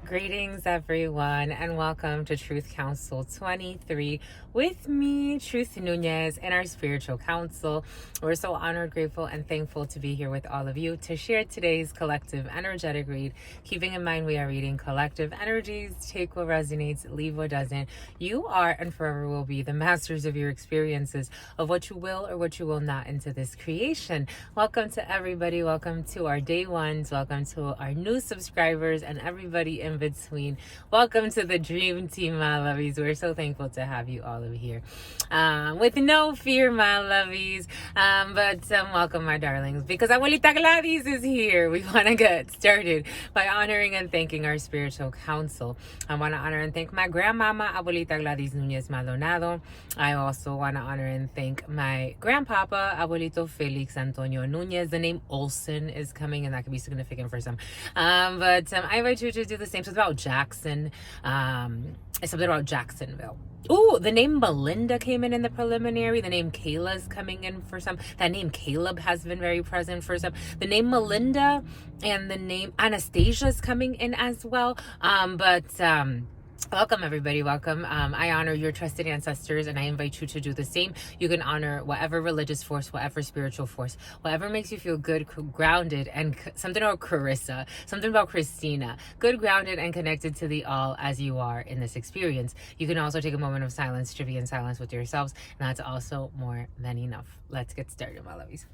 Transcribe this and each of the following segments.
Greetings, everyone, and welcome to Truth Council 23 with me, Truth Nunez, and our spiritual council. We're so honored, grateful, and thankful to be here with all of you to share today's collective energetic read. Keeping in mind we are reading collective energies. Take what resonates, leave what doesn't. You are and forever will be the masters of your experiences, of what you will or what you will not into this creation. Welcome to everybody. Welcome to our day ones. Welcome to our new subscribers and everybody in between. Welcome to the dream team, my lovies. We're so thankful to have you all over here. With no fear, my lovies. But welcome, my darlings, because Abuelita Gladys is here. We want to get started by honoring and thanking our spiritual council. I want to honor and thank my grandmama, Abuelita Gladys Nunez Maldonado. I also want to honor and thank my grandpapa, Abuelito Felix Antonio Nunez. The name Olson is coming, and that could be significant for some. But I invite you to do the same. So it's about Jackson. It's something about Jacksonville. Oh, the name Melinda came in the preliminary. The name Kayla's coming in for some. That name Caleb has been very present for some. The name Melinda and the name Anastasia's coming in as well. Welcome, everybody. Welcome. I honor your trusted ancestors, and I invite you to do the same. You can honor whatever religious force, whatever spiritual force, whatever makes you feel good, grounded, and something about Carissa, something about Christina, good, grounded, and connected to the all as you are in this experience. You can also take a moment of silence to be in silence with yourselves, and that's also more than enough. Let's get started, my lovies.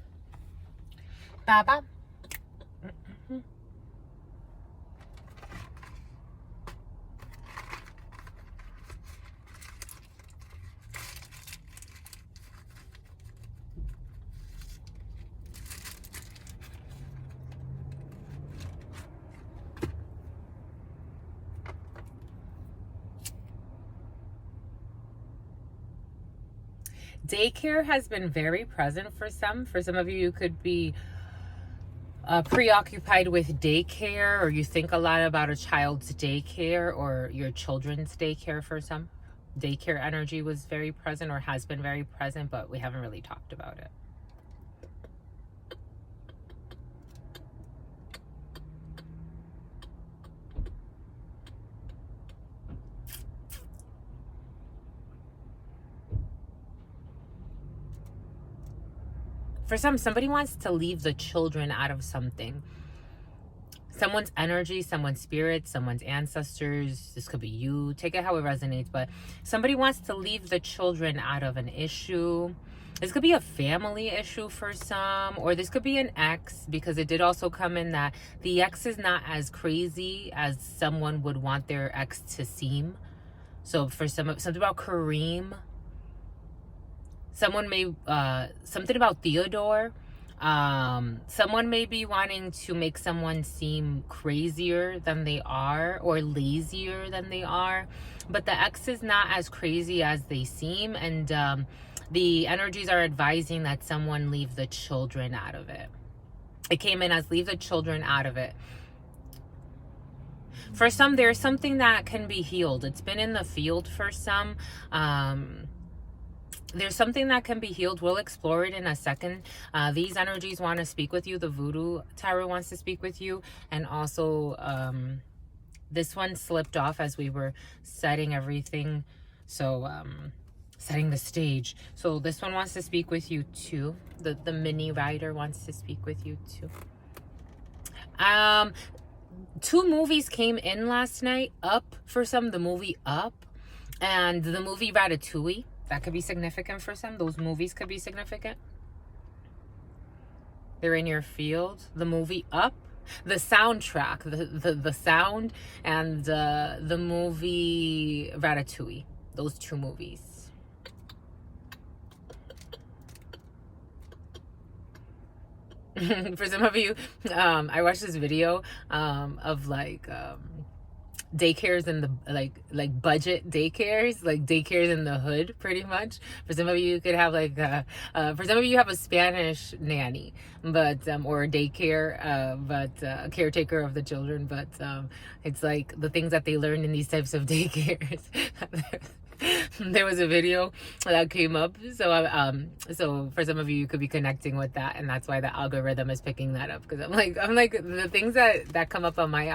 Baba. Daycare has been very present for some. For some of you, you could be preoccupied with daycare, or you think a lot about a child's daycare or your children's daycare. For some, daycare energy was very present or has been very present, but we haven't really talked about it. For some, somebody wants to leave the children out of something. Someone's energy, someone's spirit, someone's ancestors. This could be you. Take it how it resonates. But somebody wants to leave the children out of an issue. This could be a family issue for some. Or this could be an ex, because it did also come in that the ex is not as crazy as someone would want their ex to seem. So for some, something about Kareem. Someone may, something about Theodore. Someone may be wanting to make someone seem crazier than they are or lazier than they are. But the ex is not as crazy as they seem. And the energies are advising that someone leave the children out of it. It came in as leave the children out of it. For some, there's something that can be healed. It's been in the field for some. There's something that can be healed. We'll explore it in a second. These energies want to speak with you. The Voodoo Tarot wants to speak with you. And also, this one slipped off as we were setting everything. So, setting the stage. So this one wants to speak with you too. The mini rider wants to speak with you too. 2 movies came in last night. Up for some, the movie Up. And the movie Ratatouille. That could be significant for some. Those movies could be significant. They're in your field. The movie Up. The soundtrack. The sound. And the movie Ratatouille. Those 2 movies. For some of you, I watched this video of daycares in the like budget daycares, like daycares in the hood, pretty much. For some of you, you could have for some of you have a Spanish nanny, but or a daycare, but a caretaker of the children. But it's like the things that they learn in these types of daycares. There was a video that came up, so for some of you, you could be connecting with that, and that's why the algorithm is picking that up. Because I'm like the things that come up on my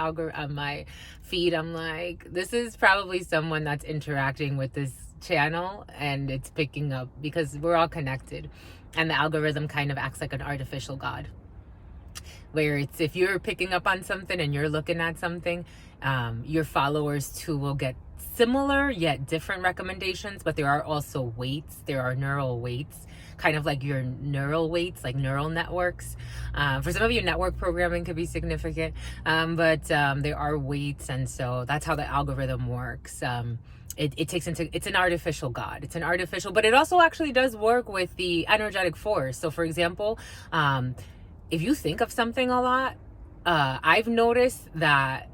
my feed, I'm like, this is probably someone that's interacting with this channel and it's picking up, because we're all connected, and the algorithm kind of acts like an artificial God, where it's, if you're picking up on something and you're looking at something, your followers too will get similar yet different recommendations. But there are also weights. There are neural weights, kind of like your neural weights, like neural networks. For some of you, network programming could be significant, but there are weights, and so that's how the algorithm works. It takes into, it's an artificial God. It's an artificial, but it also actually does work with the energetic force. So for example, if you think of something a lot, I've noticed that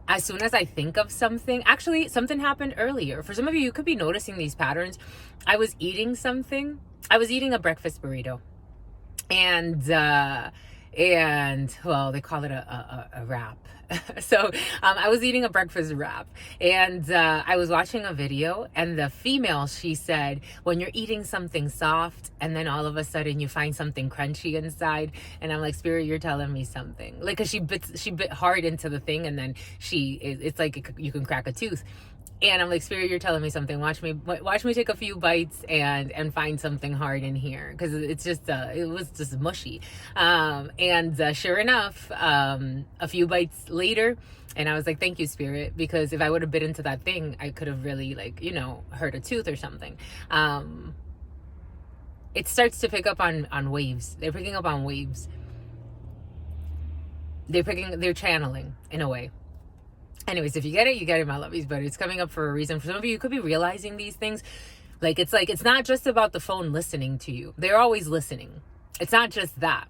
as soon as I think of something, actually something happened earlier. For some of you, you could be noticing these patterns. I was eating something. I was eating a breakfast burrito, and well, they call it a wrap. So I was eating a breakfast wrap, and I was watching a video, and the female, she said, when you're eating something soft and then all of a sudden you find something crunchy inside, and I'm like, Spirit, you're telling me something, like, because she bit hard into the thing, and then it's like you can crack a tooth. And I'm like, Spirit, you're telling me something. Watch me take a few bites and find something hard in here, because it's just it was just mushy. And sure enough, a few bites later, and I was like, thank you, Spirit, because if I would have bit into that thing, I could have really, like, hurt a tooth or something. It starts to pick up on waves. They're picking up on waves. They're channeling in a way. Anyways, if you get it, you get it, my lovies, but it's coming up for a reason. For some of you, you could be realizing these things. Like, it's not just about the phone listening to you. They're always listening. It's not just that.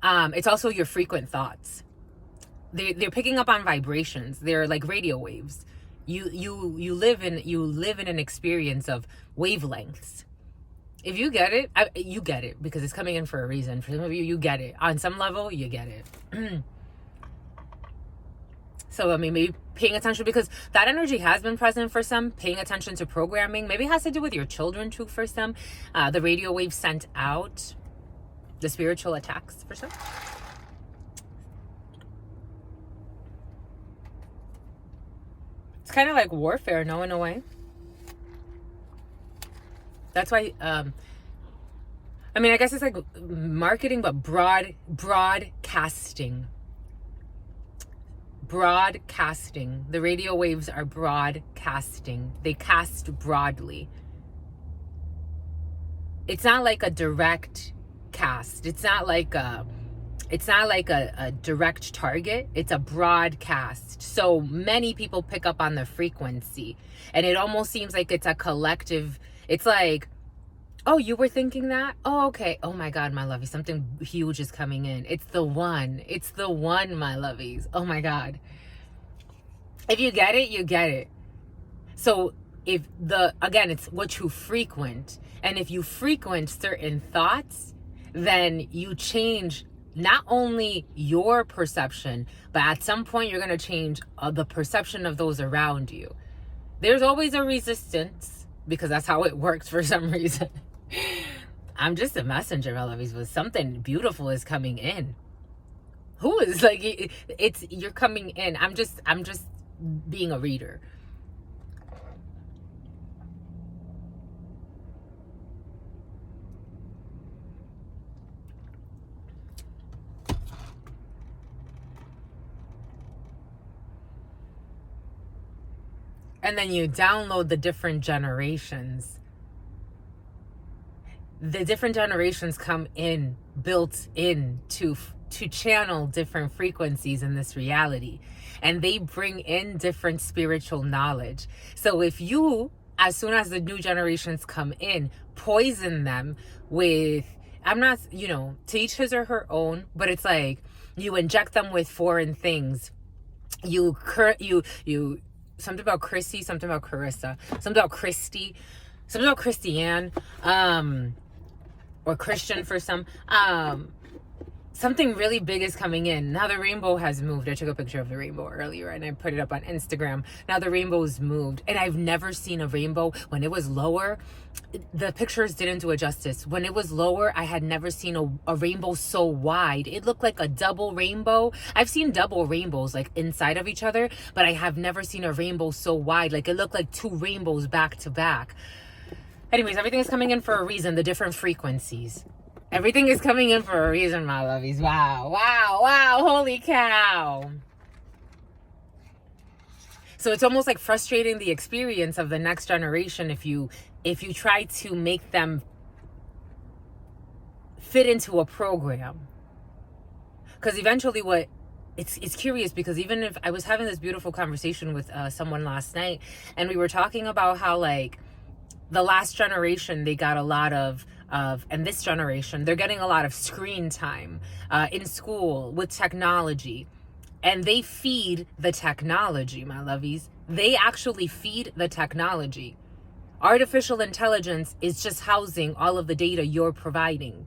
It's also your frequent thoughts. They're picking up on vibrations. They're like radio waves. You live in an experience of wavelengths. If you get it, you get it, because it's coming in for a reason. For some of you, you get it. On some level, you get it. So, I mean, maybe paying attention, because that energy has been present for some. Paying attention to programming. Maybe it has to do with your children too for some. The radio waves sent out. The spiritual attacks for some. It's kind of like warfare, no, in a way. That's why, I mean, I guess it's like marketing, but broadcasting. Broadcasting. The radio waves are broadcasting. They cast broadly. It's not like a direct cast. It's not like a direct target. It's a broadcast. So many people pick up on the frequency, and it almost seems like it's a collective. It's like, oh, you were thinking that? Oh, okay. Oh my God, my lovies, something huge is coming in. It's the one. It's the one, my lovies. Oh my God. If you get it, you get it. So again, it's what you frequent. And if you frequent certain thoughts, then you change not only your perception, but at some point you're going to change the perception of those around you. There's always a resistance, because that's how it works for some reason. I'm just a messenger, my lovies, but something beautiful is coming in. Who is, like, you're coming in. I'm just being a reader. And then you download the different generations. The different generations come in, built in to channel different frequencies in this reality. And they bring in different spiritual knowledge. So if you, as soon as the new generations come in, poison them with, I'm not, to each his or her own, but it's like you inject them with foreign things. You something about Chrissy, something about Carissa, something about Christy, something about Christiane, or Christian for some. something really big is coming in. Now the rainbow has moved. I took a picture of the rainbow earlier and I put it up on Instagram. Now the rainbow's moved. And I've never seen a rainbow. When it was lower, the pictures didn't do it justice. When it was lower, I had never seen a rainbow so wide. It looked like a double rainbow. I've seen double rainbows like inside of each other, but I have never seen a rainbow so wide. Like it looked like two rainbows back to back. Anyways, everything is coming in for a reason. The different frequencies. Everything is coming in for a reason, my lovies. Wow, wow, wow. Holy cow. So it's almost like frustrating the experience of the next generation if you try to make them fit into a program. Because eventually it's curious, because even if I was having this beautiful conversation with someone last night, and we were talking about how like the last generation, they got a lot of and this generation, they're getting a lot of screen time in school with technology. And they feed the technology, my lovies. They actually feed the technology. Artificial intelligence is just housing all of the data you're providing.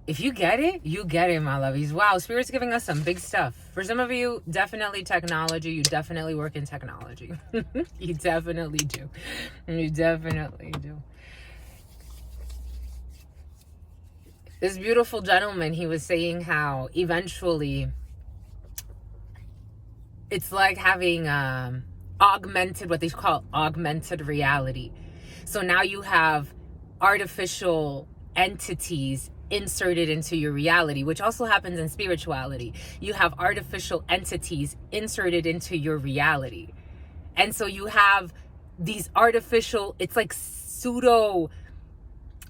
If you get it, you get it, my lovies. Wow, Spirit's giving us some big stuff. For some of you, definitely technology. You definitely work in technology. You definitely do. You definitely do. This beautiful gentleman, he was saying how eventually it's like having augmented, what they call augmented reality. So now you have artificial entities inserted into your reality, which also happens in spirituality. You have artificial entities inserted into your reality. And so you have these artificial, it's like pseudo,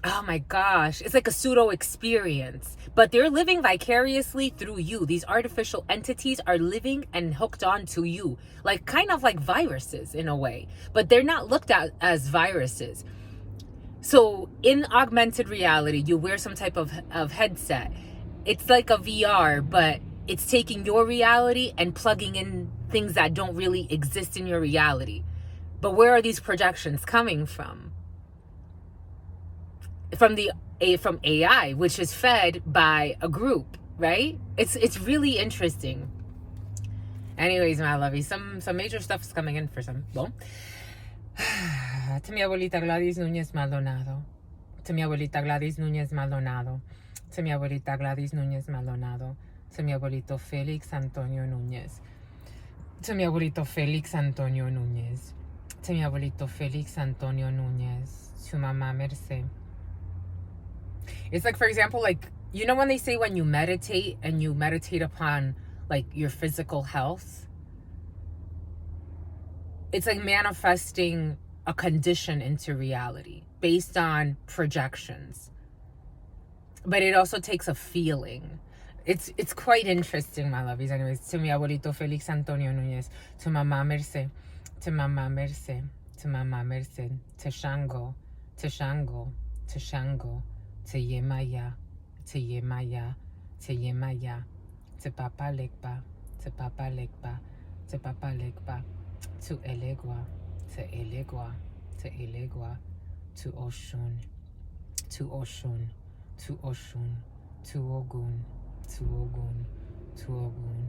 oh my gosh, it's like a pseudo experience, but they're living vicariously through you. These artificial entities are living and hooked on to you, like kind of like viruses in a way, but they're not looked at as viruses. So in augmented reality, you wear some type of headset. It's like a VR, but it's taking your reality and plugging in things that don't really exist in your reality. But where are these projections coming from? From AI, which is fed by a group, right? It's really interesting. Anyways, my lovey, some major stuff is coming in for some. Well, to mi abuelita Gladys Núñez Maldonado. To mi abuelita Gladys Núñez Maldonado. To mi abuelita Gladys Núñez Maldonado. To mi abuelito Félix Antonio Núñez. To mi abuelito Félix Antonio Núñez. To mi abuelito Félix Antonio Núñez. To mamá Merced. It's like, for example, like, you know when they say when you meditate and you meditate upon like your physical health, it's like manifesting a condition into reality based on projections. But it also takes a feeling. It's quite interesting, my lovies. Anyways, to mi abuelito Félix Antonio Núñez, to mamá Merced, to mamá Merced, to mamá Merced, to Shango, to Shango, to Shango, to Yemaya, to Yemaya, to Yemaya, to Papa Lekba, to Papa Lekba, to Papa Lekba, to Elegua, to Elegua, to Elegua, to Oshun, to Oshun, to Oshun, to Ogun, to Ogun, to Ogun.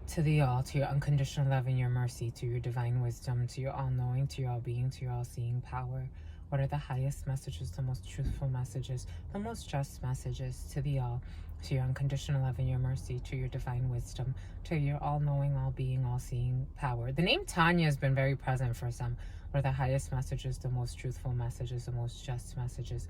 To the all, to your unconditional love and your mercy, to your divine wisdom, to your all-knowing, to your all-being, to your all-seeing power. What are the highest messages, the most truthful messages, the most just messages? To the all, to your unconditional love and your mercy, to your divine wisdom, to your all-knowing, all-being, all-seeing power. The name Tanya has been very present for some. What are the highest messages, the most truthful messages, the most just messages?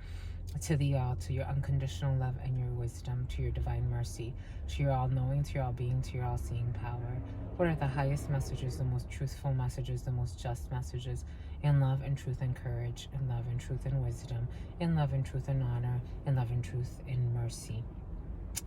To the all, to your unconditional love and your wisdom, to your divine mercy, to your all-knowing, to your all-being, to your all-seeing power. What are the highest messages, the most truthful messages, the most just messages? In love and truth and courage, in love and truth and wisdom, in love and truth and honor, in love and truth and mercy,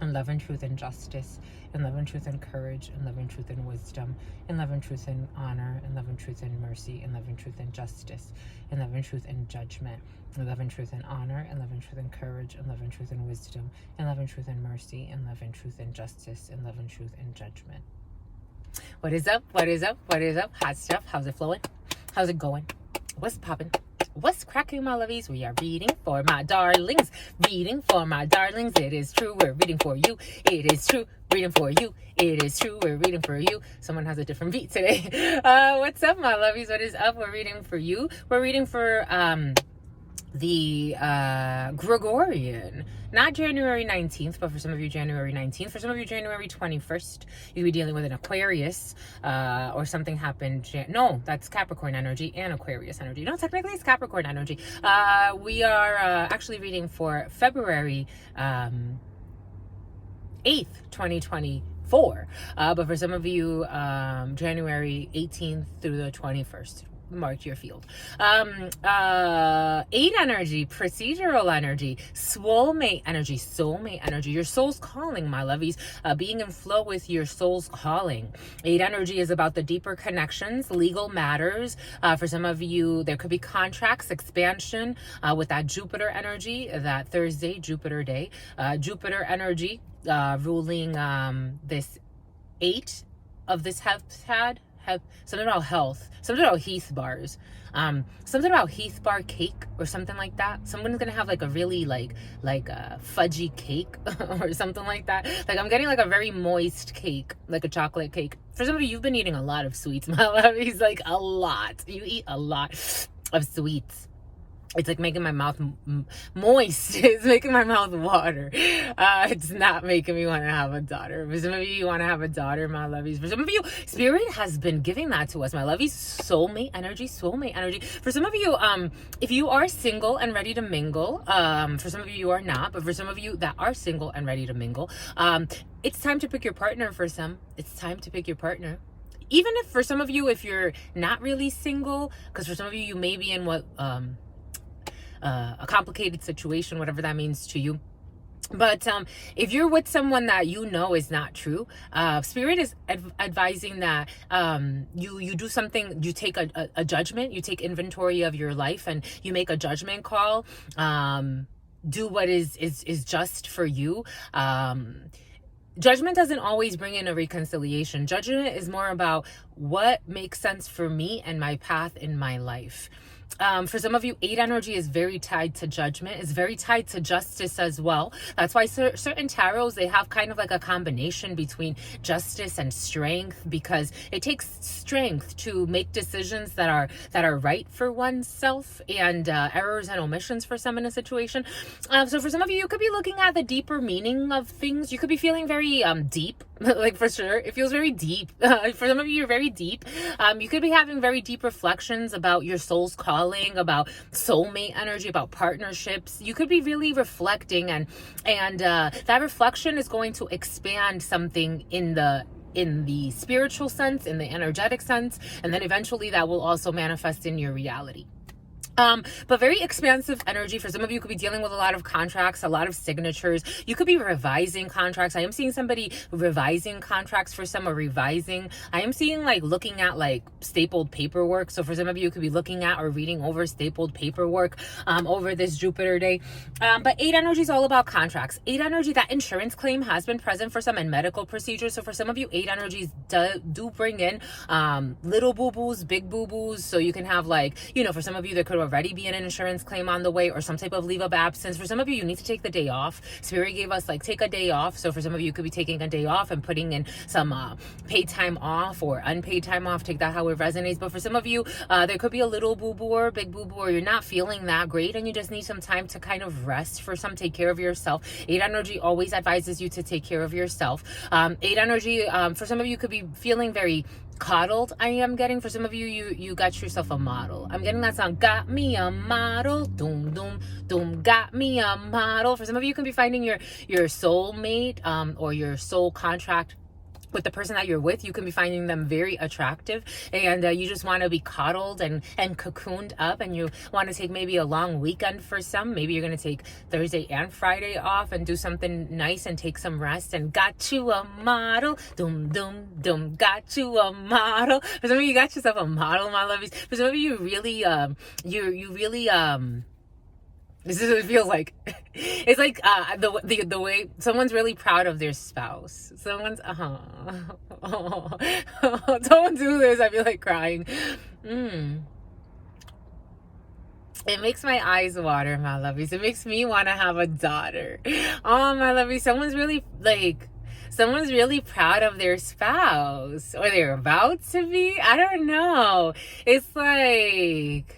in love and truth and justice, in love and truth and courage, in love and truth and wisdom, in love and truth and honor, in love and truth and mercy, in love and truth and justice, in love and truth and judgment, in love and truth and honor, in love and truth and courage, in love and truth and wisdom, in love and truth and mercy, in love and truth and justice, in love and truth and judgment. What is up? What is up? What is up? Hot stuff. How's it flowing? How's it going? What's popping? What's cracking, my lovies? We are reading for my darlings. Reading for my darlings. It is true. We're reading for you. It is true. Reading for you. It is true. We're reading for you. Someone has a different beat today. What's up, my lovies? What is up? We're reading for you. We're reading for the Gregorian, not January 19th, but for some of you January 19th, for some of you January 21st. You'll be dealing with an Aquarius, or something happened. No, that's Capricorn energy and Aquarius energy. No, technically it's Capricorn energy. We are actually reading for February 8th, 2024, but for some of you January 18th through the 21st. Mark your field. 8 energy, procedural energy, soulmate energy, your soul's calling, my lovies. Being in flow with your soul's calling. 8 energy is about the deeper connections, legal matters. For some of you, there could be contracts, expansion, with that Jupiter energy, that Thursday Jupiter day. Jupiter energy ruling this 8 of this have something about health, something about Heath bars, something about Heath bar cake or something like that. Someone's gonna have like a really like a fudgy cake or something like that. Like I'm getting like a very moist cake, like a chocolate cake. For some of you, you've been eating a lot of sweets, my love. He's like a lot. You eat a lot of sweets. It's like making my mouth moist. It's making my mouth water. It's not making me want to have a daughter. For some of you want to have a daughter, my lovies. For some of you, Spirit has been giving that to us, my lovies. Soulmate energy, soulmate energy. For some of you, if you are single and ready to mingle, for some of you are not, but for some of you that are single and ready to mingle, it's time to pick your partner for some. It's time to pick your partner. Even if for some of you, if you're not really single, because for some of you, you may be in what... a complicated situation, whatever that means to you. But if you're with someone that you know is not true, Spirit is advising that you do something, you take a judgment, you take inventory of your life and you make a judgment call. Do what is just for you. Judgment doesn't always bring in a reconciliation. Judgment is more about what makes sense for me and my path in my life. For some of you, 8 energy is very tied to judgment. It's very tied to justice as well. That's why certain tarots, they have kind of like a combination between justice and strength, because it takes strength to make decisions that are right for oneself, and errors and omissions for some in a situation. So for some of you, you could be looking at the deeper meaning of things. You could be feeling very deep. Like for sure, it feels very deep. For some of you, you're very deep. You could be having very deep reflections about your soul's calling, about soulmate energy, about partnerships. You could be really reflecting, and that reflection is going to expand something in the spiritual sense, in the energetic sense, and then eventually that will also manifest in your reality. But very expansive energy. For some of you, could be dealing with a lot of contracts, a lot of signatures. You could be revising contracts. I am seeing somebody revising contracts for some, or revising. I am seeing like looking at like stapled paperwork. So for some of you, you could be looking at or reading over stapled paperwork over this Jupiter day. But 8 energy is all about contracts. 8 energy, that insurance claim has been present for some, and medical procedures. So for some of you, 8 energies do bring in little boo-boos, big boo-boos. So you can have like, you know, for some of you, there could already be an insurance claim on the way, or some type of leave of absence. For some of you, you need to take the day off. Spirit gave us like take a day off. So for some of you, you could be taking a day off and putting in some paid time off or unpaid time off. Take that how it resonates. But for some of you, there could be a little boo-boo or big boo-boo, or you're not feeling that great and you just need some time to kind of rest. For some, take care of yourself. 8 energy always advises you to take care of yourself. 8 energy, for some of you, could be feeling very coddled. I am getting, for some of you, you got yourself a model. I'm getting that song, got me a model, doom doom doom, got me a model. For some of you, can be finding your soulmate, or your soul contract with the person that you're with. You can be finding them very attractive, and you just want to be coddled and cocooned up, and you want to take maybe a long weekend. For some, maybe you're going to take Thursday and Friday off and do something nice and take some rest, and got you a model, doom doom doom, got you a model. For some of you, got yourself a model, my lovies. For some of you, really you really this is what it feels like. It's like the way someone's really proud of their spouse. Someone's don't do this. I feel like crying. It makes my eyes water, my lovies. It makes me want to have a daughter. Oh, my lovies, someone's really proud of their spouse, or they're about to be. I don't know. It's like,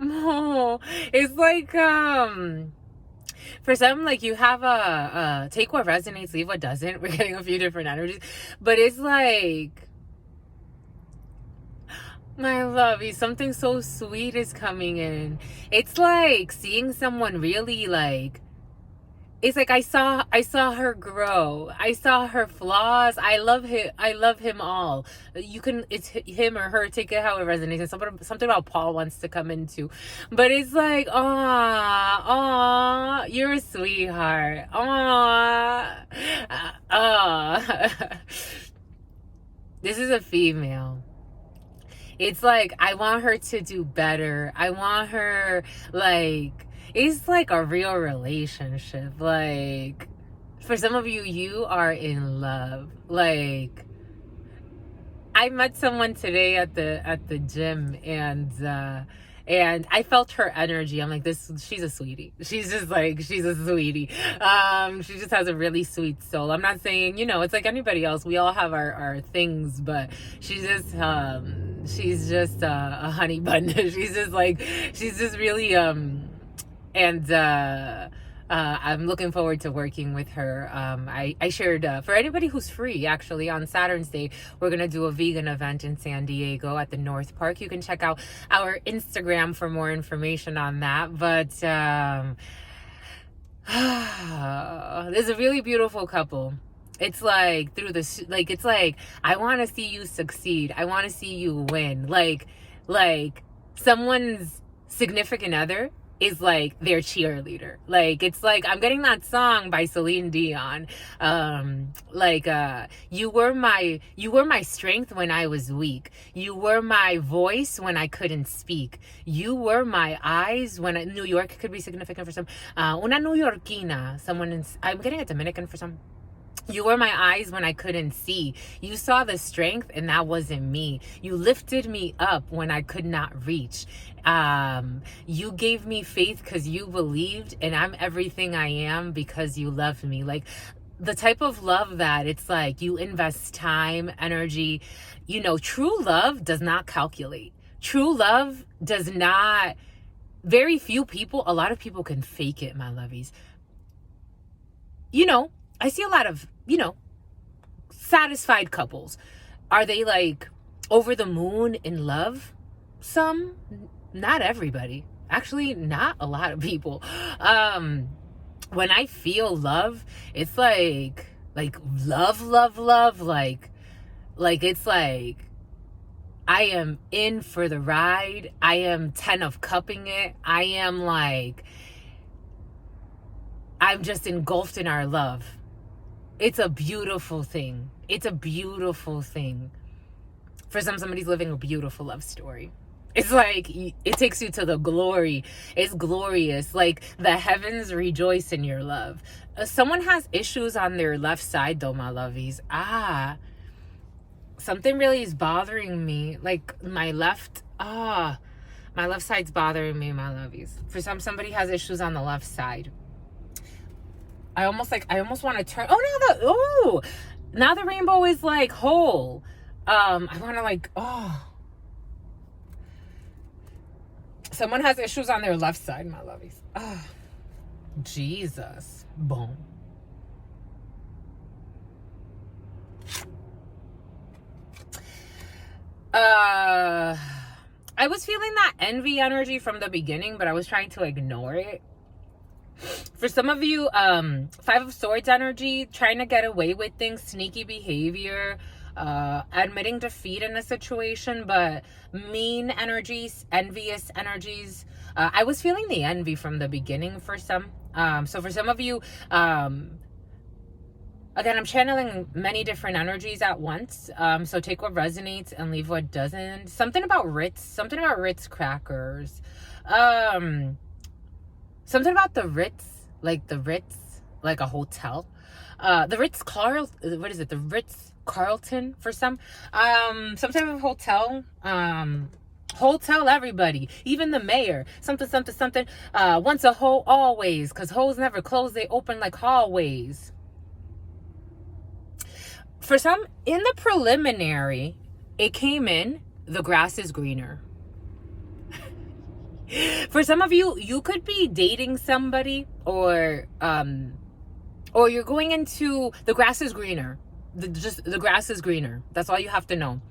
oh, it's like, for some, like, you have a take what resonates, leave what doesn't. We're getting a few different energies, but it's like, my lovey, something so sweet is coming in. It's like seeing someone really, like, it's like I saw her grow. I saw her flaws. I love him all. You can, it's him or her, take it how it resonates. And something about Paul wants to come into. But it's like, aw, you're a sweetheart. Aw. This is a female. It's like, I want her to do better. I want her, like, it's like a real relationship. Like, for some of you, you are in love. Like, I met someone today at the gym, and I felt her energy. I'm like, she's a sweetie. She's a sweetie. She just has a really sweet soul. I'm not saying, it's like anybody else. We all have our things, but she's just a honey bun. she's just really, I'm looking forward to working with her. I shared, for anybody who's free, actually, on Saturn's Day, we're going to do a vegan event in San Diego at the North Park. You can check out our Instagram for more information on that. But there's a really beautiful couple. It's like, it's like, I want to see you succeed. I want to see you win. Like someone's significant other is like their cheerleader. Like, it's like, I'm getting that song by Celine Dion. You were my strength when I was weak. You were my voice when I couldn't speak. You were my eyes when New York could be significant for some. Una Neoyorquina, I'm getting a Dominican for some. You were my eyes when I couldn't see. You saw the strength, and that wasn't me. You lifted me up when I could not reach. You gave me faith because you believed, and I'm everything I am because you loved me. Like, the type of love that it's like you invest time, energy. True love does not calculate. True love does not. Very few people, a lot of people can fake it, my lovies. I see a lot of, satisfied couples. Are they like over the moon in love? Some, not everybody. Actually, not a lot of people. When I feel love, it's like love, like it's like I am in for the ride. I am 10 of cupping it. I am like, I'm just engulfed in our love. It's a beautiful thing. It's a beautiful thing. For somebody's living a beautiful love story. It's like, it takes you to the glory. It's glorious. Like, the heavens rejoice in your love. Someone has issues on their left side, though, my lovies. Something really is bothering me. Like, my left side's bothering me, my lovies. For somebody has issues on the left side. I almost want to turn. Now the rainbow is like whole. I want to someone has issues on their left side, my lovies. Jesus. Boom. I was feeling that envy energy from the beginning, but I was trying to ignore it. For some of you, 5 of Swords energy, trying to get away with things, sneaky behavior, admitting defeat in a situation, but mean energies, envious energies. I was feeling the envy from the beginning for some. So for some of you, again, I'm channeling many different energies at once. So take what resonates and leave what doesn't. Something about Ritz crackers. Something about the Ritz, like a hotel. The Ritz Carlton for some. Some type of hotel. Hoe tell everybody, even the mayor, something, something, something. Once a hoe, always, because hoes never close, they open like hallways. For some, in the preliminary, it came in, the grass is greener. For some of you, you could be dating somebody, or you're going into, the grass is greener. The grass is greener. That's all you have to know.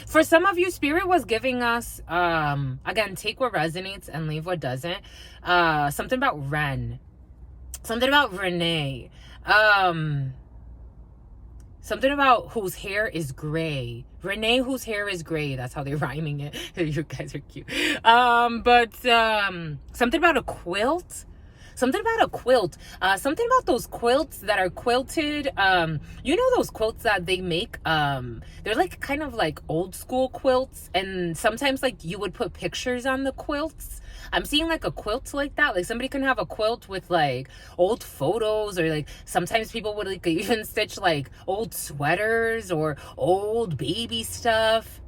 For some of you, Spirit was giving us, again, take what resonates and leave what doesn't. Something about Ren. Something about Renee. Something about whose hair is gray. Renee, whose hair is gray. That's how they're rhyming it. You guys are cute. Something about a quilt. Something about a quilt. Something about those quilts that are quilted. You know those quilts that they make? They're like kind of like old school quilts. And sometimes like you would put pictures on the quilts. I'm seeing like a quilt like that. Like somebody can have a quilt with like old photos, or like sometimes people would like even stitch like old sweaters or old baby stuff.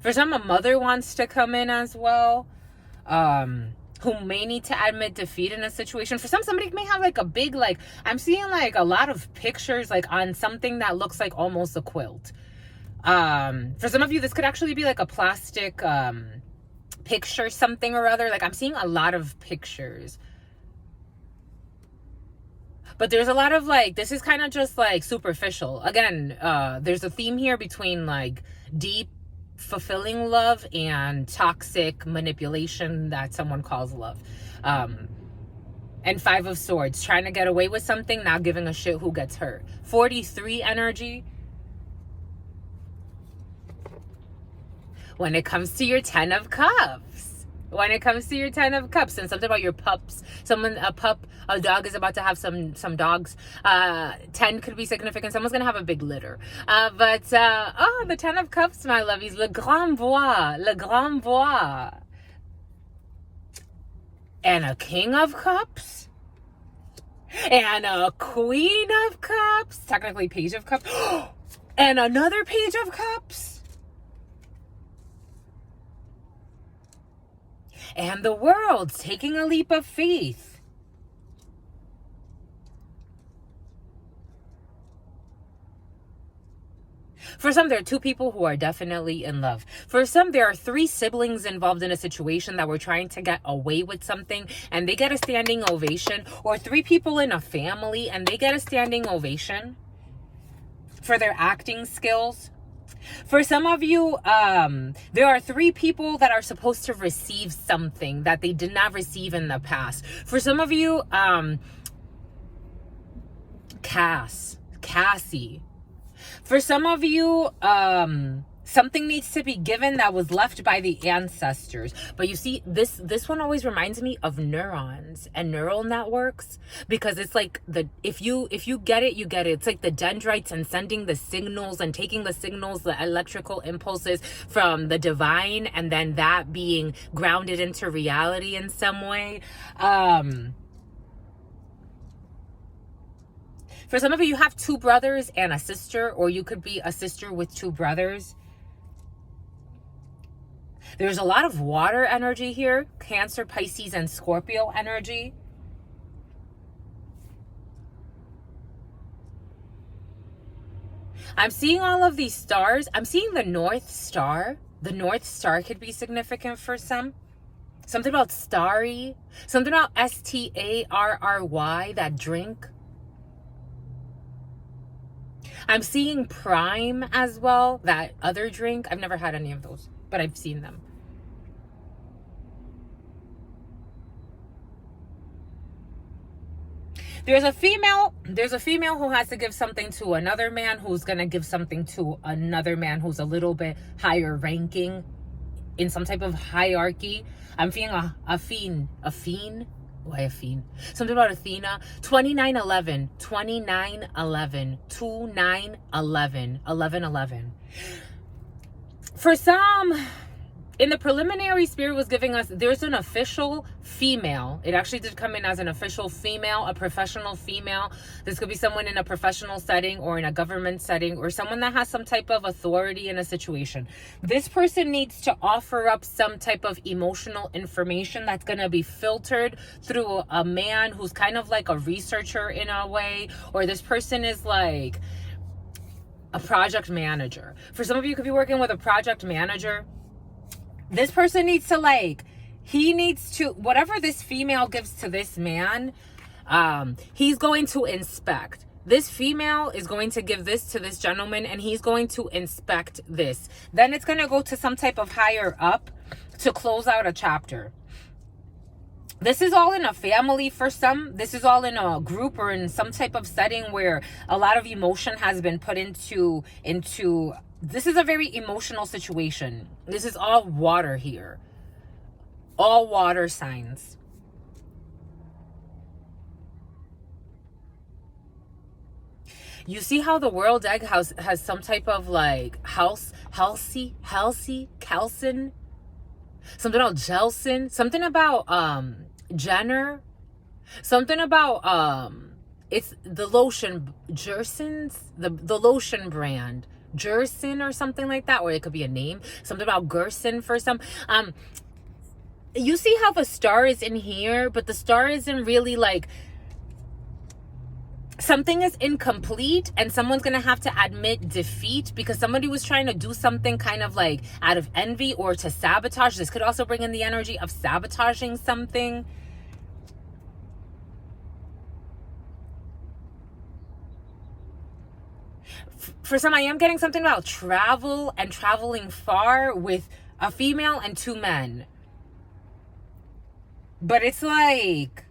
For some, a mother wants to come in as well. Who may need to admit defeat in a situation. For some, somebody may have like a big, like, I'm seeing like a lot of pictures like on something that looks like almost a quilt. For some of you, this could actually be like a plastic picture, something or other. Like I'm seeing a lot of pictures. But there's a lot of like, this is kind of just like superficial. Again, there's a theme here between like deep, fulfilling love and toxic manipulation that someone calls love. And 5 of Swords, trying to get away with something, not giving a shit who gets hurt. 43 energy. When it comes to your 10 of Cups. When it comes to your 10 of Cups, and something about your pups. A dog is about to have some dogs. 10 could be significant. Someone's going to have a big litter. The 10 of Cups, my lovies. Le Grand Bois. Le Grand Bois. And a King of Cups. And a Queen of Cups. Technically, Page of Cups. And another Page of Cups. And the World, taking a leap of faith. For some, there are 2 people who are definitely in love. For some, there are 3 siblings involved in a situation that were trying to get away with something and they get a standing ovation. Or 3 people in a family and they get a standing ovation for their acting skills. For some of you, there are 3 people that are supposed to receive something that they did not receive in the past. For some of you, Cassie. For some of you, something needs to be given that was left by the ancestors. But you see, this one always reminds me of neurons and neural networks, because it's like if you get it, you get it. It's like the dendrites and sending the signals and taking the signals, the electrical impulses from the divine, and then that being grounded into reality in some way. For some of you have 2 brothers and a sister, or you could be a sister with 2 brothers. There's a lot of water energy here. Cancer, Pisces, and Scorpio energy. I'm seeing all of these stars. I'm seeing the North Star. The North Star could be significant for some. Something about starry. Something about STARRY, that drink. I'm seeing Prime as well, that other drink. I've never had any of those, but I've seen them. There's a female who has to give something to another man, who's going to give something to another man who's a little bit higher ranking in some type of hierarchy. I'm feeling a fiend. Why a fiend? Something about Athena. 2911. 2911. 2911. 1111. For some, in the preliminary, Spirit was giving us, there's an official female. It actually did come in as an official female, a professional female. This could be someone in a professional setting or in a government setting, or someone that has some type of authority in a situation. This person needs to offer up some type of emotional information that's going to be filtered through a man who's kind of like a researcher in a way, or this person is like a project manager. For some of you, could be working with a project manager. This person needs to like, he needs to, whatever this female gives to this man, he's going to inspect. This female is going to give this to this gentleman, and he's going to inspect this. Then it's going to go to some type of higher up to close out a chapter. This is all in a family for some. This is all in a group or in some type of setting where a lot of emotion has been put into this is a very emotional situation. This is all water here. All water signs. You see how the world egg has some type of like Halsey, Kelson, something about Jelson, something about Jenner, something about it's the lotion Jerson's, the lotion brand. Jerson or something like that, or it could be a name, something about Gerson for some. You see how the star is in here, but the star isn't really like, something is incomplete, and someone's gonna have to admit defeat because somebody was trying to do something kind of like out of envy or to sabotage. This could also bring in the energy of sabotaging something. For some, I am getting something about travel and traveling far with a female and two men. But it's like,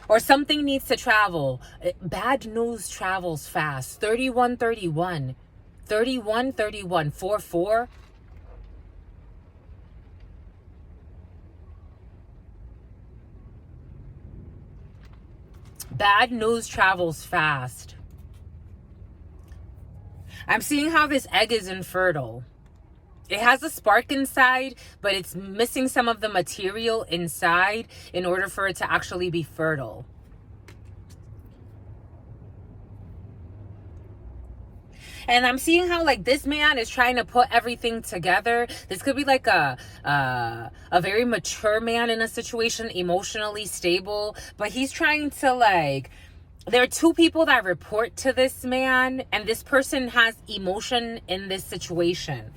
or something needs to travel. Bad news travels fast. 3131. 3131. 44. Bad news travels fast. I'm seeing how this egg is infertile. It has a spark inside, but it's missing some of the material inside in order for it to actually be fertile. And I'm seeing how like this man is trying to put everything together. This could be like a very mature man in a situation, emotionally stable, but he's trying to like, there are two people that report to this man, and this person has emotion in this situation.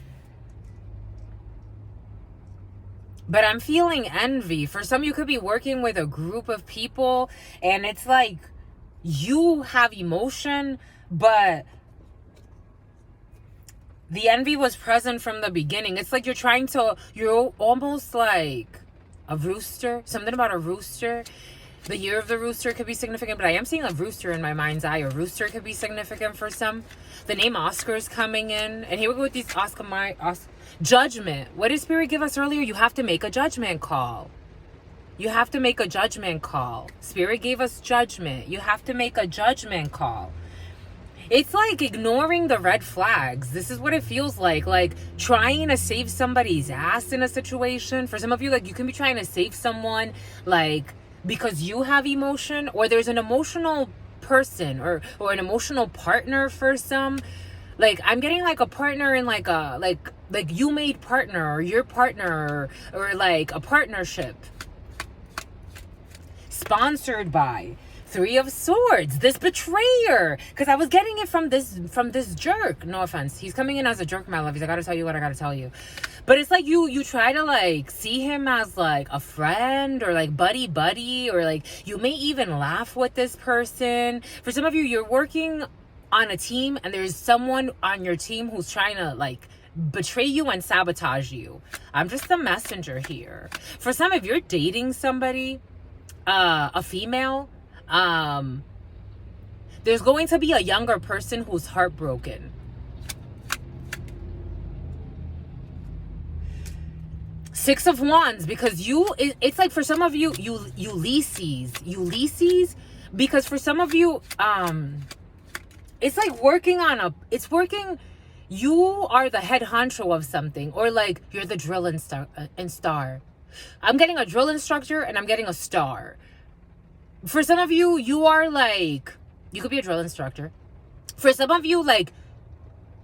But I'm feeling envy. For some, you could be working with a group of people, and it's like you have emotion, but the envy was present from the beginning. It's like you're almost like a rooster. Something about a rooster. The year of the rooster could be significant, but I am seeing a rooster in my mind's eye. A rooster could be significant for some. The name Oscar is coming in. And here we go with these judgment. What did Spirit give us earlier? You have to make a judgment call. You have to make a judgment call. Spirit gave us judgment. You have to make a judgment call. It's like ignoring the red flags. This is what it feels like trying to save somebody's ass in a situation. For some of you, like you can be trying to save someone like because you have emotion, or there's an emotional person or an emotional partner for some. Like I'm getting like a partner in like a like you made partner or your partner or like a partnership sponsored by. Three of Swords, this betrayer, because I was getting it from this jerk. No offense, he's coming in as a jerk, my lovies. I gotta tell you what I gotta tell you. But it's like you try to like see him as like a friend or like buddy, or like you may even laugh with this person. For some of you, you're working on a team and there's someone on your team who's trying to like betray you and sabotage you. I'm just the messenger here. For some, if you're dating somebody, a female, there's going to be a younger person who's heartbroken. Six of Wands, because it's like for some of you, Ulysses, because for some of you, it's like working you are the head honcho of something, or like you're the drill and star. I'm getting a drill instructor and I'm getting a star. For some of you, you are like, you could be a drill instructor. For some of you, like,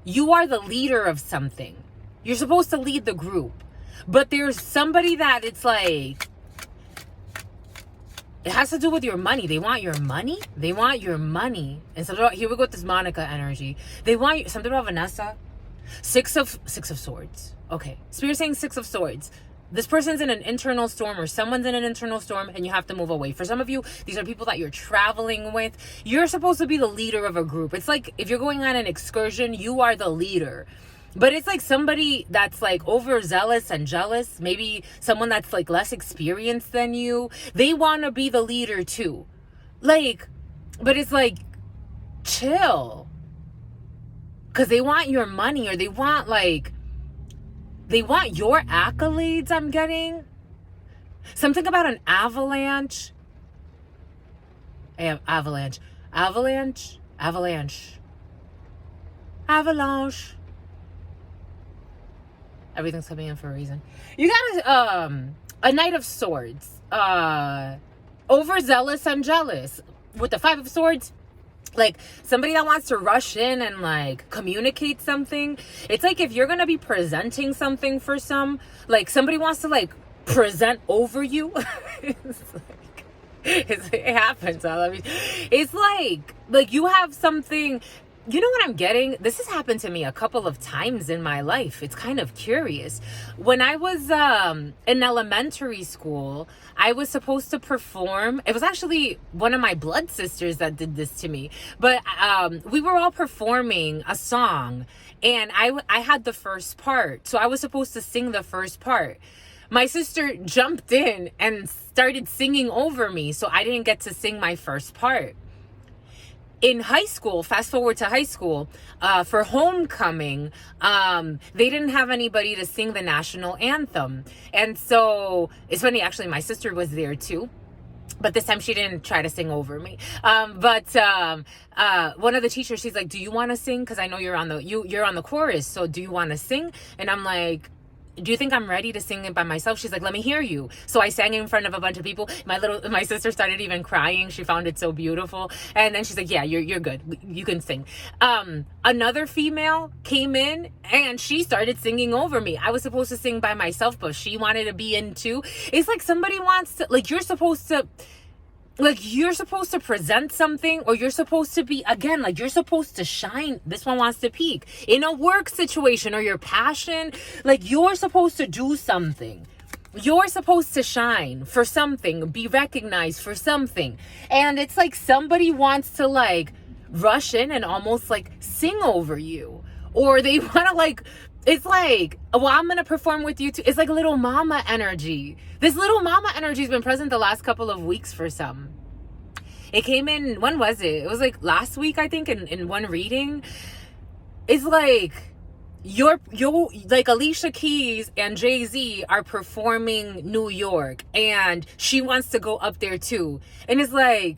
you are the leader of something. You're supposed to lead the group. But there's somebody that it's like, it has to do with your money. They want your money. They want your money. And so here we go with this Monica energy. They want you, something about Vanessa. Six of Swords. Okay. Spirit saying Six of Swords. This person's in an internal storm, or someone's in an internal storm, and you have to move away. For some of you, these are people that you're traveling with. You're supposed to be the leader of a group. It's like if you're going on an excursion, you are the leader. But it's like somebody that's like overzealous and jealous, maybe someone that's like less experienced than you. They want to be the leader too. Like, but it's like, chill. Because they want your money, or they want your accolades. I'm getting something about an avalanche. I have avalanche. Everything's coming in for a reason. You got a Knight of Swords. Overzealous and jealous. With the Five of Swords, like somebody that wants to rush in and like communicate something. It's like if you're going to be presenting something for like somebody wants to like present over you. It happens. I love you. It's like you have something. You know what I'm getting? This has happened to me a couple of times in my life. It's kind of curious. When I was in elementary school, I was supposed to perform. It was actually one of my blood sisters that did this to me. But we were all performing a song, and I had the first part. So I was supposed to sing the first part. My sister jumped in and started singing over me, so I didn't get to sing my first part. In high school, fast forward to high school, for homecoming, they didn't have anybody to sing the national anthem. And so it's funny, actually, my sister was there too. But this time she didn't try to sing over me. But one of the teachers, she's like, do you want to sing? Because I know you're on the chorus. So do you want to sing? And I'm like, do you think I'm ready to sing it by myself? She's like, let me hear you. So I sang in front of a bunch of people. My sister started even crying. She found it so beautiful. And then she's like, yeah, you're good. You can sing. Another female came in and she started singing over me. I was supposed to sing by myself, but she wanted to be in too. It's like somebody wants to, like, you're supposed to present something, or you're supposed to be, again, like you're supposed to shine. This one wants to peak in a work situation or your passion. Like you're supposed to do something. You're supposed to shine for something, be recognized for something. And it's like somebody wants to like rush in and almost like sing over you, or they want to like, it's like, well, I'm going to perform with you too. It's like little mama energy. This little mama energy has been present the last couple of weeks for some. It came in, when was it? It was like last week, I think, in one reading. It's like, you're like Alicia Keys and Jay-Z are performing New York, and she wants to go up there too. And it's like,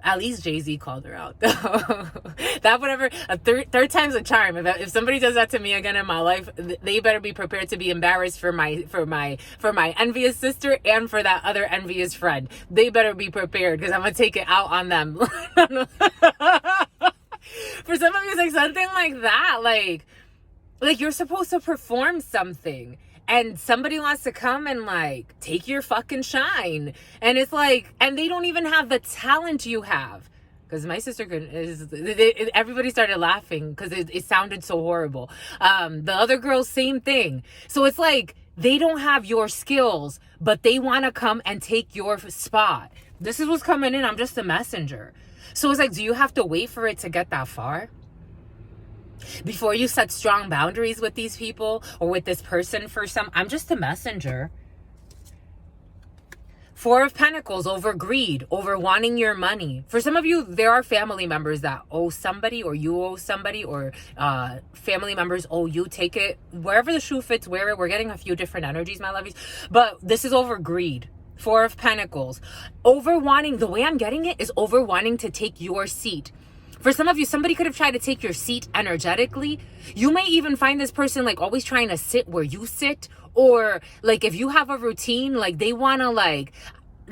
at least Jay-Z called her out. That whatever, a third time's a charm. If somebody does that to me again in my life, they better be prepared to be embarrassed for my envious sister and for that other envious friend. They better be prepared, because I'm gonna take it out on them. For some of you, it's like something like that. Like you're supposed to perform something, and somebody wants to come and like take your fucking shine. And it's like, and they don't even have the talent you have. Because my sister everybody started laughing because it sounded so horrible. The other girls, same thing. So it's like, they don't have your skills, but they want to come and take your spot. This is what's coming in. I'm just a messenger. So it's like, do you have to wait for it to get that far before you set strong boundaries with these people or with this person? For some, I'm just a messenger. Four of Pentacles, over greed, over wanting your money. For some of you, there are family members that owe somebody, or you owe somebody, or family members owe you. Take it wherever the shoe fits, wear it. We're getting a few different energies, my lovies. But this is over greed. Four of Pentacles. Over wanting, the way I'm getting it is over wanting to take your seat. For some of you, somebody could have tried to take your seat energetically. You may even find this person like always trying to sit where you sit. Or like if you have a routine, like they want to like,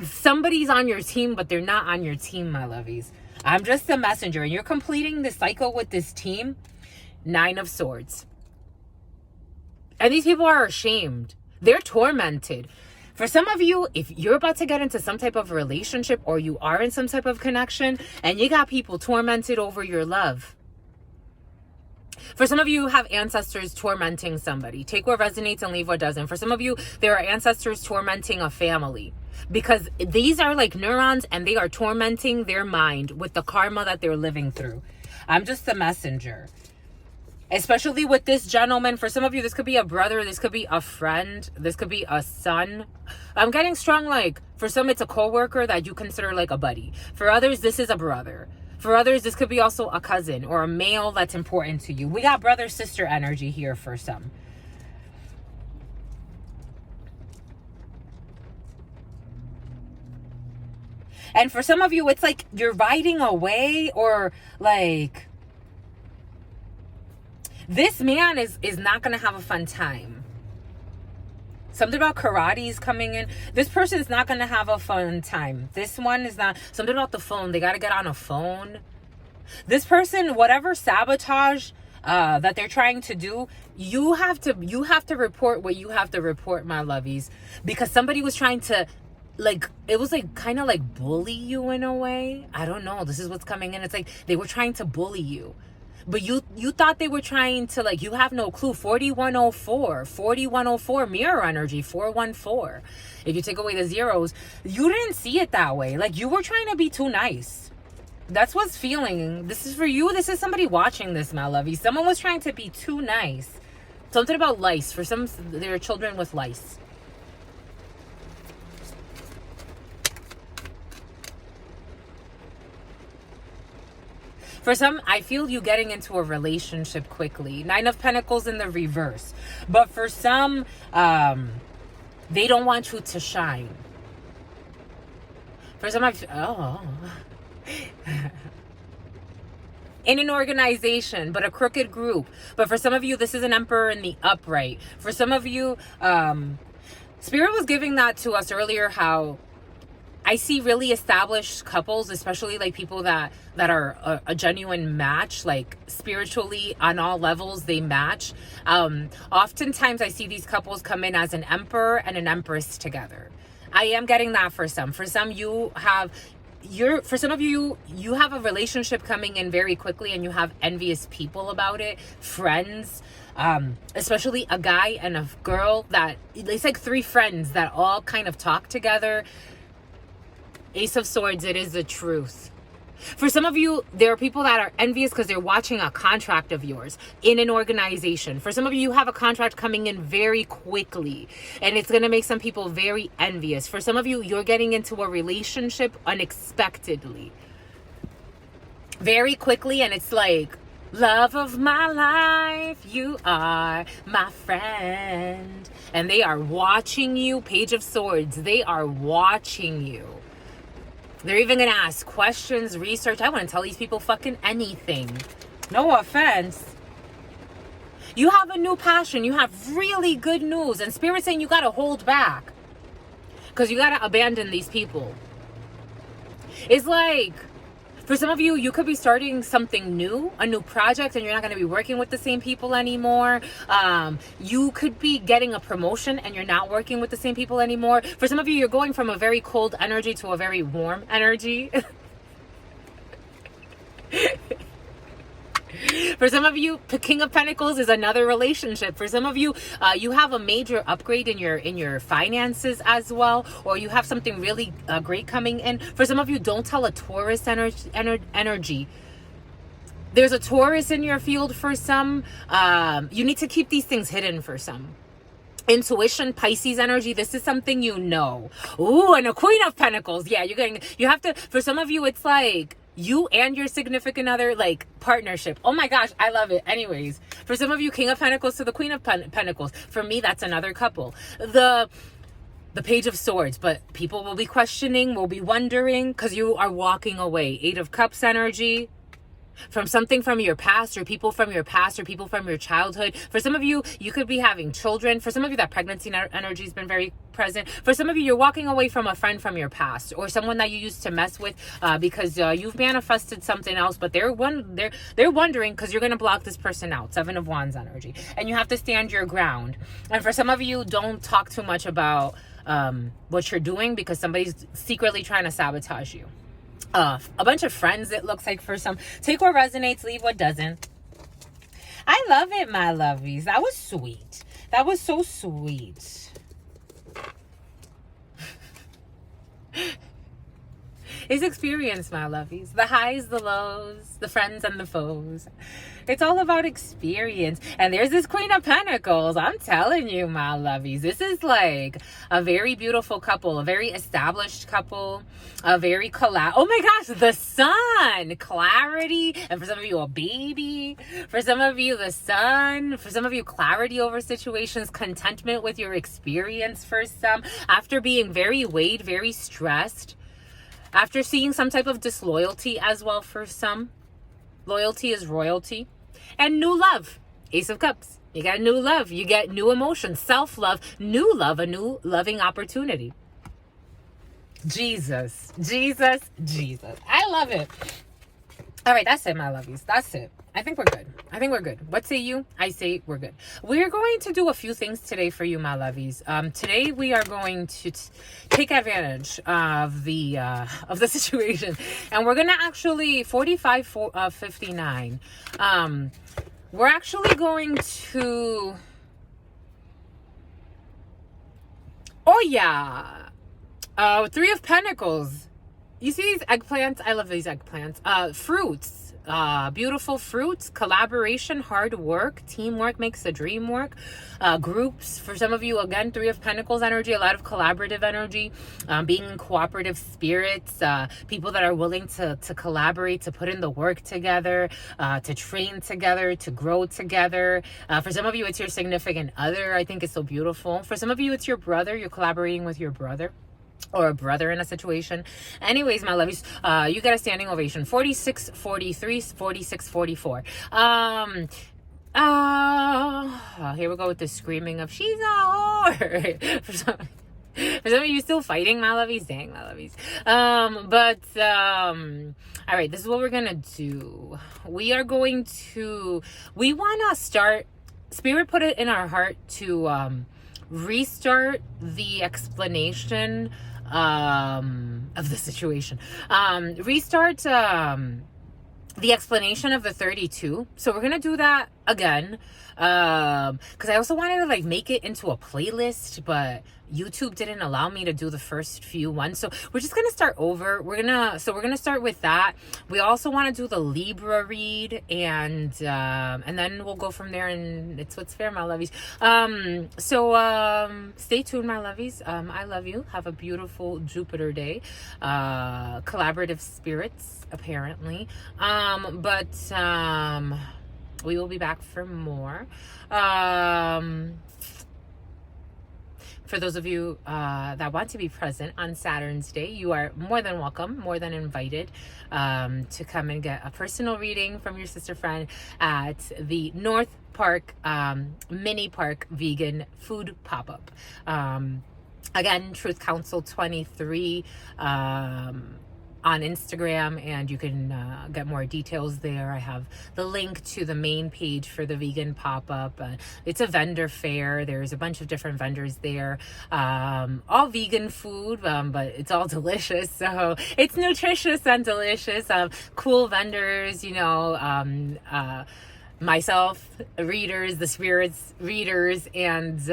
somebody's on your team, but they're not on your team, my lovies. I'm just a messenger. And you're completing the cycle with this team. 9 of Swords. And these people are ashamed. They're tormented. For some of you, if you're about to get into some type of relationship or you are in some type of connection and you got people tormented over your love. For some of you, have ancestors tormenting somebody. Take what resonates and leave what doesn't. For some of you, there are ancestors tormenting a family because these are like neurons and they are tormenting their mind with the karma that they're living through. I'm just a messenger. Especially with this gentleman. For some of you, this could be a brother. This could be a friend. This could be a son. I'm getting strong like, for some, it's a coworker that you consider like a buddy. For others, this is a brother. For others, this could be also a cousin or a male that's important to you. We got brother-sister energy here for some. And for some of you, it's like you're riding away or like... This man is not going to have a fun time. Something about karate is coming in. This person is not going to have a fun time. This one is not. Something about the phone. They got to get on a phone. This person, whatever sabotage that they're trying to do, you have to report what you have to report, my lovies. Because somebody was trying to, like, it was like kind of like bully you in a way. I don't know. This is what's coming in. It's like they were trying to bully you. But you thought they were trying to, like, you have no clue. 4104 mirror energy, 414. If you take away the zeros, you didn't see it that way. Like, you were trying to be too nice. That's what's feeling. This is for you. This is somebody watching this, my lovey. Someone was trying to be too nice. Something about lice. For some, there are children with lice. For some, I feel you getting into a relationship quickly. 9 of Pentacles in the reverse. But for some, they don't want you to shine. For some, in an organization, but a crooked group. But for some of you, this is an Emperor in the upright. For some of you, Spirit was giving that to us earlier, how I see really established couples, especially like people that are a genuine match, like spiritually on all levels, they match. Oftentimes I see these couples come in as an Emperor and an Empress together. I am getting that for some. For some, for some of you, you have a relationship coming in very quickly and you have envious people about it. Friends, especially a guy and a girl that, it's like 3 friends that all kind of talk together. Ace of Swords, it is the truth. For some of you, there are people that are envious because they're watching a contract of yours in an organization. For some of you, you have a contract coming in very quickly and it's going to make some people very envious. For some of you, you're getting into a relationship unexpectedly, very quickly, and it's like, love of my life, you are my friend. And they are watching you. Page of Swords, they are watching you. They're even going to ask questions, research. I wouldn't tell these people fucking anything. No offense. You have a new passion. You have really good news. And Spirit's saying you got to hold back. Because you got to abandon these people. It's like, for some of you, you could be starting something new, a new project, and you're not going to be working with the same people anymore. You could be getting a promotion and you're not working with the same people anymore. For some of you, you're going from a very cold energy to a very warm energy. For some of you, the King of Pentacles is another relationship. For some of you, you have a major upgrade in your finances as well, or you have something really great coming in. For some of you, don't tell a Taurus energy. There's a Taurus in your field for some. You need to keep these things hidden for some. Intuition, Pisces energy, this is something you know. Ooh, and a Queen of Pentacles. Yeah, you have to, for some of you, it's like, you and your significant other, like, partnership. Oh my gosh, I love it. Anyways, for some of you, King of Pentacles to the Queen of Pentacles. For me, that's another couple. The Page of Swords, but people will be questioning, will be wondering, because you are walking away. 8 of Cups energy. from something from your past, or people from your past, or people from your childhood. For some of you, you could be having children. For some of you, that pregnancy energy has been very present. For some of you, you're walking away from a friend from your past, or someone that you used to mess with because you've manifested something else, but they're wondering because you're going to block this person out. 7 of Wands energy. And you have to stand your ground. And for some of you, don't talk too much about what you're doing, because somebody's secretly trying to sabotage you. A bunch of friends, it looks like, for some. Take what resonates, leave what doesn't. I love it, my lovies. That was sweet. That was so sweet. It's experience, my lovies. The highs, the lows, the friends and the foes. It's all about experience. And there's this Queen of Pentacles. I'm telling you, my lovies, this is like a very beautiful couple, a very established couple, a very oh my gosh, the sun, clarity. And for some of you, a baby. For some of you, the sun. For some of you, clarity over situations, contentment with your experience. For some, after being very weighed, very stressed, after seeing some type of disloyalty as well. For some, loyalty is royalty. And new love, Ace of Cups. You got new love. You get new emotions, self-love, new love, a new loving opportunity. Jesus, Jesus, Jesus. I love it. All right, that's it, my lovies. That's it. I think we're good. I think we're good. What say you? I say we're good. We're going to do a few things today for you, my lovies. Today we are going to take advantage of the situation, and we're gonna actually 59. We're actually going to. Oh yeah, 3 of Pentacles. You see these eggplants? I love these eggplants. Fruits. Beautiful fruits, collaboration, hard work, teamwork makes the dream work. Groups, for some of you, again, 3 of Pentacles energy, a lot of collaborative energy, being in cooperative spirits, people that are willing to collaborate, to put in the work together, to train together, to grow together. For some of you, it's your significant other. I think it's so beautiful. For some of you, it's your brother. You're collaborating with your brother, or a brother in a situation. Anyways, my lovies, you got a standing ovation. 46, 43, 46, 44. Here we go with the screaming of she's a whore. For some of you still fighting, my lovies. Dang, my lovies. All right, this is what we're gonna do. We want to start, Spirit put it in our heart to restart the explanation of the situation. Restart the explanation of the 32. So we're gonna do that again, because I also wanted to like make it into a playlist, but YouTube didn't allow me to do the first few ones. So we're just gonna start over. We're gonna start with that. We also want to do the Libra read, and then we'll go from there, and it's what's fair, my lovies. Stay tuned, my lovies. I love you. Have a beautiful Jupiter day. Collaborative spirits, apparently. We will be back for more. For those of you that want to be present on Saturn's Day, you are more than welcome, more than invited to come and get a personal reading from your sister friend at the North Park Mini Park Vegan Food Pop-Up. Again, Truth Council 23 on Instagram, and you can get more details there. I have the link to the main page for the vegan pop-up. It's a vendor fair. There's a bunch of different vendors there, all vegan food, but it's all delicious. So it's nutritious and delicious. Cool vendors, myself, readers, the spirits readers, and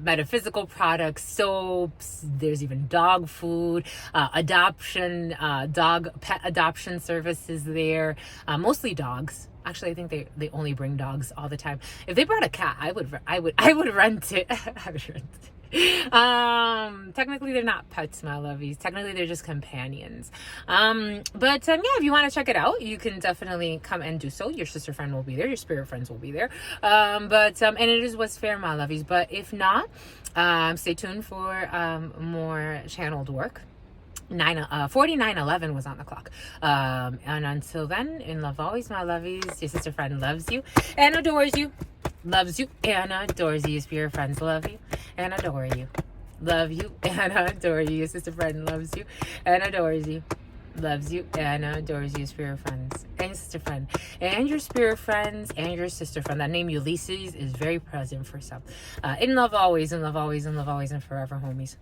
metaphysical products, soaps. There's even dog food, adoption, pet adoption services there. Mostly dogs. Actually, I think they only bring dogs all the time. If they brought a cat, I would rent it. I would rent it. Technically they're not pets, my lovies. Technically they're just companions. If you want to check it out, you can definitely come and do so. Your sister friend will be there, your spirit friends will be there. And it is what's fair, my lovies. But if not, stay tuned for more channeled work. 4911 was on the clock. And until then, in love always, my lovies. Your sister friend loves you and adores you. Loves you and adores you. Your spirit friends love you and adore you. Love you and adore you. Your sister friend loves you and adores you. Loves you and adores you, spirit friends and your sister friend and your spirit friends and your sister friend. That name Ulysses is very present for some. In love always, in love always, in love always, and forever, homies.